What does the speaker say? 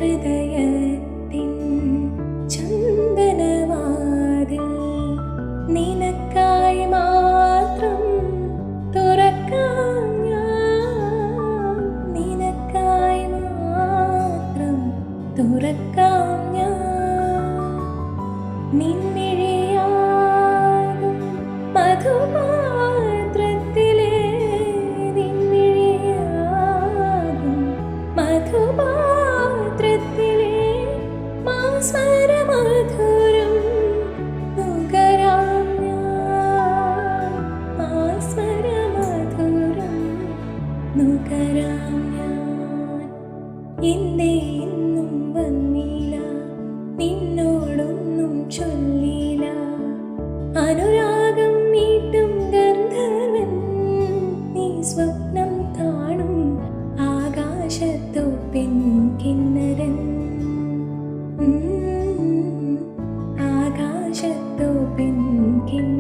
ഹൃദയത്തിൻ ചന്ദനവാതിൽ നിനക്കായി മാത്രം തുറക്കാം ഞാൻ, നിനക്കായി മാത്രം തുറക്കാം ഞാൻ. നിൻമിഴിയാകും മധുപാത്രത്തിലെ, നിൻമിഴിയാകും മധുപാത്രത്തിലെ മാസ്മരമധുരം നുകരാം ഞാൻ, മാസ്മരമധുരം നുകരാം ഞാൻ. എന്തേ ഇന്നും വന്നില്ല, നിന്നോടൊന്നും ചൊല്ലില്ല, അനുരാഗം മീട്ടും ഗന്ധർവൻ നീ സ്വപ്നം കാണും ആകാശത്തോ പെൺകിന്നരൻ, ആകാശത്തോ പെൺകിന്നരൻ.